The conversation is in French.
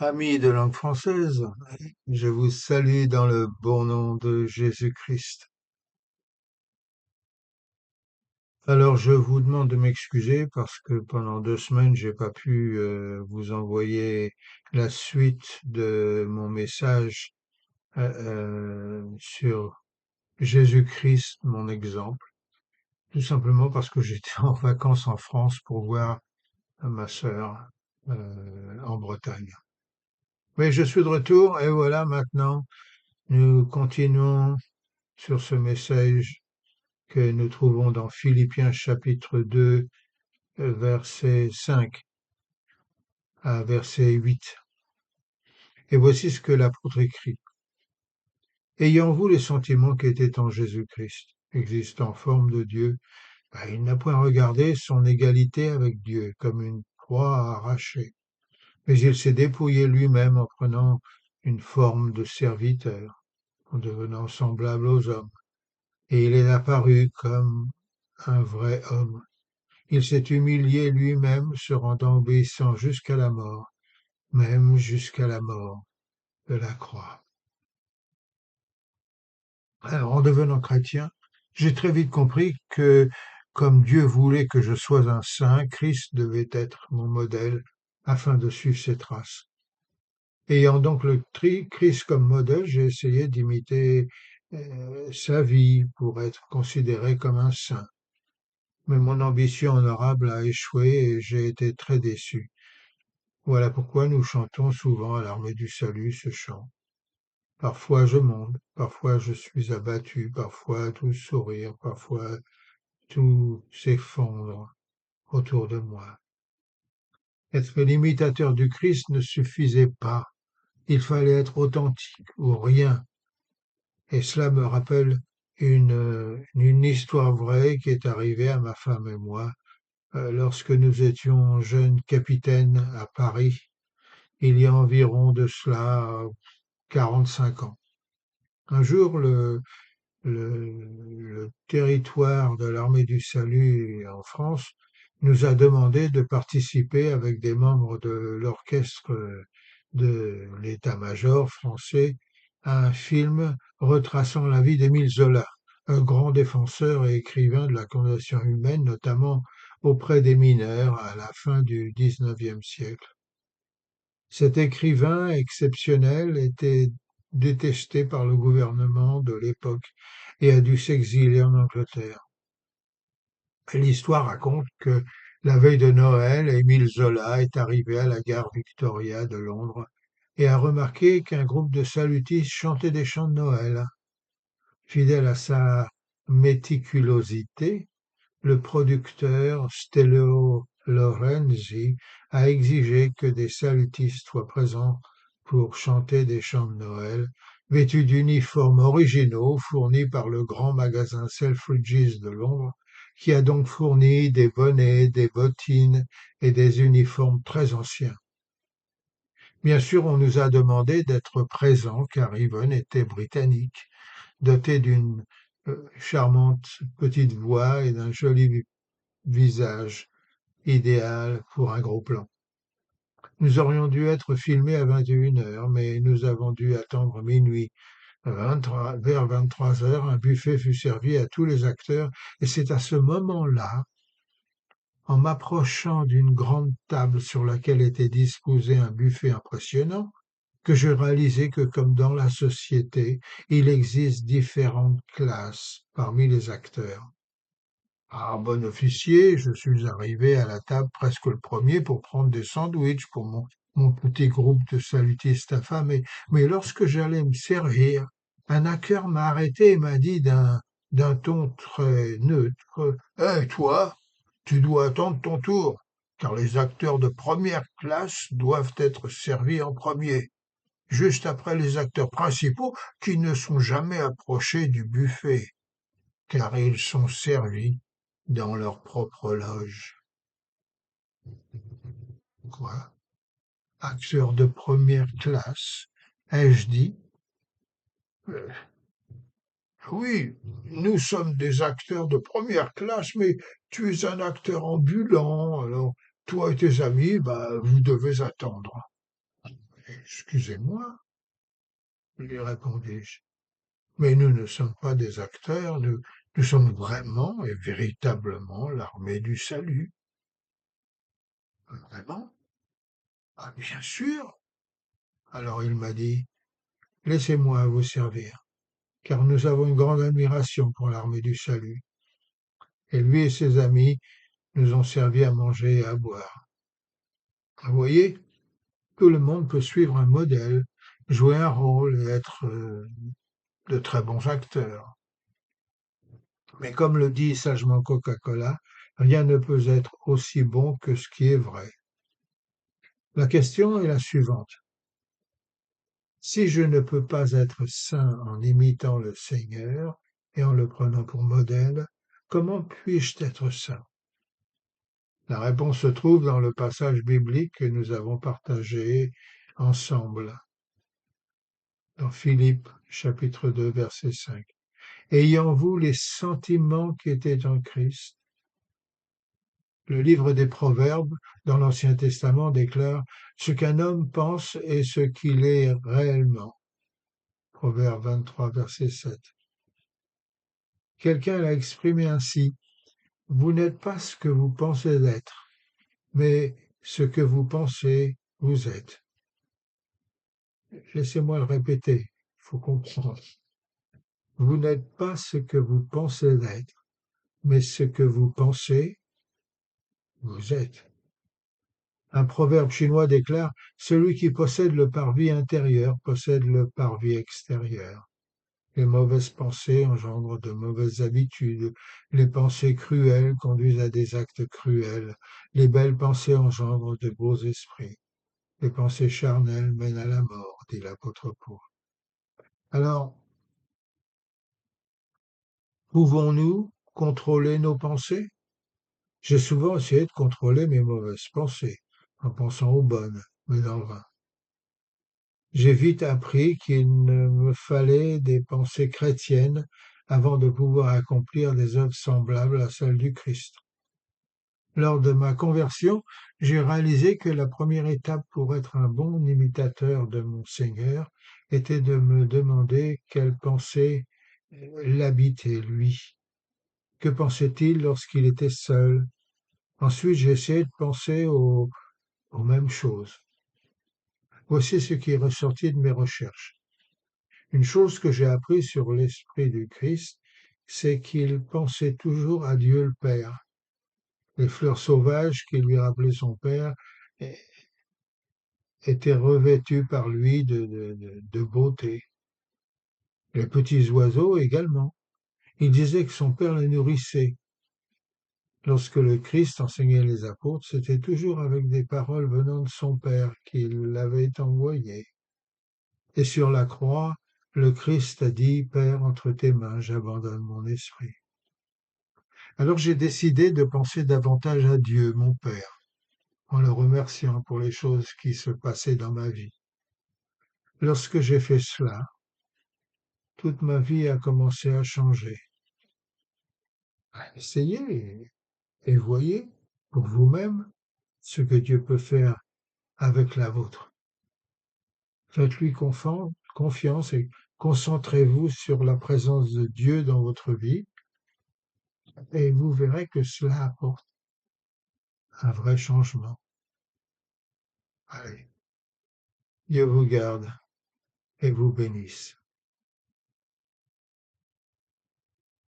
Amis de langue française, je vous salue dans le bon nom de Jésus-Christ. Alors, je vous demande de m'excuser parce que pendant 2 semaines, j'ai pas pu vous envoyer la suite de mon message sur Jésus-Christ, mon exemple, tout simplement parce que j'étais en vacances en France pour voir ma sœur en Bretagne. Mais je suis de retour et voilà, maintenant, nous continuons sur ce message que nous trouvons dans Philippiens chapitre 2, verset 5 à verset 8. Et voici ce que l'apôtre écrit. Ayant vous les sentiments qui étaient en Jésus-Christ, existant en forme de Dieu, il n'a point regardé son égalité avec Dieu comme une proie à arracher, mais il s'est dépouillé lui-même en prenant une forme de serviteur, en devenant semblable aux hommes, et il est apparu comme un vrai homme. Il s'est humilié lui-même, se rendant obéissant jusqu'à la mort, même jusqu'à la mort de la croix. Alors, en devenant chrétien, j'ai très vite compris que, comme Dieu voulait que je sois un saint, Christ devait être mon modèle afin de suivre ses traces. Ayant donc le Christ comme modèle, j'ai essayé d'imiter sa vie pour être considéré comme un saint. Mais mon ambition honorable a échoué et j'ai été très déçu. Voilà pourquoi nous chantons souvent à l'armée du salut ce chant. Parfois je monte, parfois je suis abattu, parfois tout sourire, parfois tout s'effondre autour de moi. Être l'imitateur du Christ ne suffisait pas. Il fallait être authentique ou rien. Et cela me rappelle une histoire vraie qui est arrivée à ma femme et moi lorsque nous étions jeunes capitaines à Paris, il y a environ de cela 45 ans. Un jour, le territoire de l'armée du salut en France nous a demandé de participer avec des membres de l'orchestre de l'état-major français à un film retraçant la vie d'Émile Zola, un grand défenseur et écrivain de la condition humaine, notamment auprès des mineurs à la fin du XIXe siècle. Cet écrivain exceptionnel était détesté par le gouvernement de l'époque et a dû s'exiler en Angleterre. Et l'histoire raconte que la veille de Noël, Émile Zola est arrivé à la gare Victoria de Londres et a remarqué qu'un groupe de salutistes chantait des chants de Noël. Fidèle à sa méticulosité, le producteur Stello Lorenzi a exigé que des salutistes soient présents pour chanter des chants de Noël, vêtus d'uniformes originaux fournis par le grand magasin Selfridges de Londres, qui a donc fourni des bonnets, des bottines et des uniformes très anciens. Bien sûr, on nous a demandé d'être présents car Yvonne était britannique, dotée d'une charmante petite voix et d'un joli visage idéal pour un gros plan. Nous aurions dû être filmés à 21 heures, mais nous avons dû attendre minuit. Vers 23 heures, un buffet fut servi à tous les acteurs et c'est à ce moment-là, en m'approchant d'une grande table sur laquelle était disposé un buffet impressionnant, que je réalisai que comme dans la société, il existe différentes classes parmi les acteurs. Ah, bon officier, je suis arrivé à la table presque le premier pour prendre des sandwichs pour mon petit groupe de salutistes affamés. Mais lorsque j'allais me servir, un hacker m'a arrêté et m'a dit d'un ton très neutre, Hé, toi, tu dois attendre ton tour, car les acteurs de première classe doivent être servis en premier, juste après les acteurs principaux qui ne sont jamais approchés du buffet car ils sont servis dans leur propre loge. Quoi? Acteurs de première classe, ai-je dit? Euh, Oui, nous sommes des acteurs de première classe, mais tu es un acteur ambulant, alors toi et tes amis, vous devez attendre. Excusez-moi, lui répondis-je, mais nous ne sommes pas des acteurs, nous sommes vraiment et véritablement l'armée du salut. Vraiment? Ah, bien sûr. Alors il m'a dit, laissez-moi vous servir, car nous avons une grande admiration pour l'armée du salut. Et lui et ses amis nous ont servi à manger et à boire. Vous voyez, tout le monde peut suivre un modèle, jouer un rôle et être de très bons acteurs. Mais comme le dit sagement Coca-Cola, rien ne peut être aussi bon que ce qui est vrai. La question est la suivante. Si je ne peux pas être saint en imitant le Seigneur et en le prenant pour modèle, comment puis-je être saint? La réponse se trouve dans le passage biblique que nous avons partagé ensemble, dans Philippe chapitre 2 verset 5. Ayant vous les sentiments qui étaient en Christ. Le livre des Proverbes dans l'Ancien Testament déclare ce qu'un homme pense et ce qu'il est réellement. Proverbe 23 verset 7. Quelqu'un l'a exprimé ainsi. Vous n'êtes pas ce que vous pensez être, mais ce que vous pensez vous êtes. Laissez-moi le répéter, il faut comprendre. Vous n'êtes pas ce que vous pensez être, mais ce que vous pensez vous êtes. Un proverbe chinois déclare celui qui possède le parvis intérieur possède le parvis extérieur. Les mauvaises pensées engendrent de mauvaises habitudes, les pensées cruelles conduisent à des actes cruels, les belles pensées engendrent de beaux esprits, les pensées charnelles mènent à la mort, dit l'apôtre Paul. Alors, pouvons-nous contrôler nos pensées? J'ai souvent essayé de contrôler mes mauvaises pensées, en pensant aux bonnes, mais en vain. J'ai vite appris qu'il me fallait des pensées chrétiennes avant de pouvoir accomplir des œuvres semblables à celles du Christ. Lors de ma conversion, j'ai réalisé que la première étape pour être un bon imitateur de mon Seigneur était de me demander quelle pensée l'habitait lui. Que pensait-il lorsqu'il était seul? Ensuite, j'ai essayé de penser aux mêmes choses. Voici ce qui est ressorti de mes recherches. Une chose que j'ai appris sur l'Esprit du Christ, c'est qu'il pensait toujours à Dieu le Père. Les fleurs sauvages qui lui rappelaient son Père étaient revêtues par lui de beauté. Les petits oiseaux également. Il disait que son Père les nourrissait. Lorsque le Christ enseignait les apôtres, c'était toujours avec des paroles venant de son Père qu'il l'avait envoyé. Et sur la croix, le Christ a dit, Père, entre tes mains, j'abandonne mon esprit. Alors j'ai décidé de penser davantage à Dieu, mon Père, en le remerciant pour les choses qui se passaient dans ma vie. Lorsque j'ai fait cela, toute ma vie a commencé à changer. Essayez et voyez pour vous-même ce que Dieu peut faire avec la vôtre. Faites-lui confiance et concentrez-vous sur la présence de Dieu dans votre vie et vous verrez que cela apporte un vrai changement. Allez, Dieu vous garde et vous bénisse.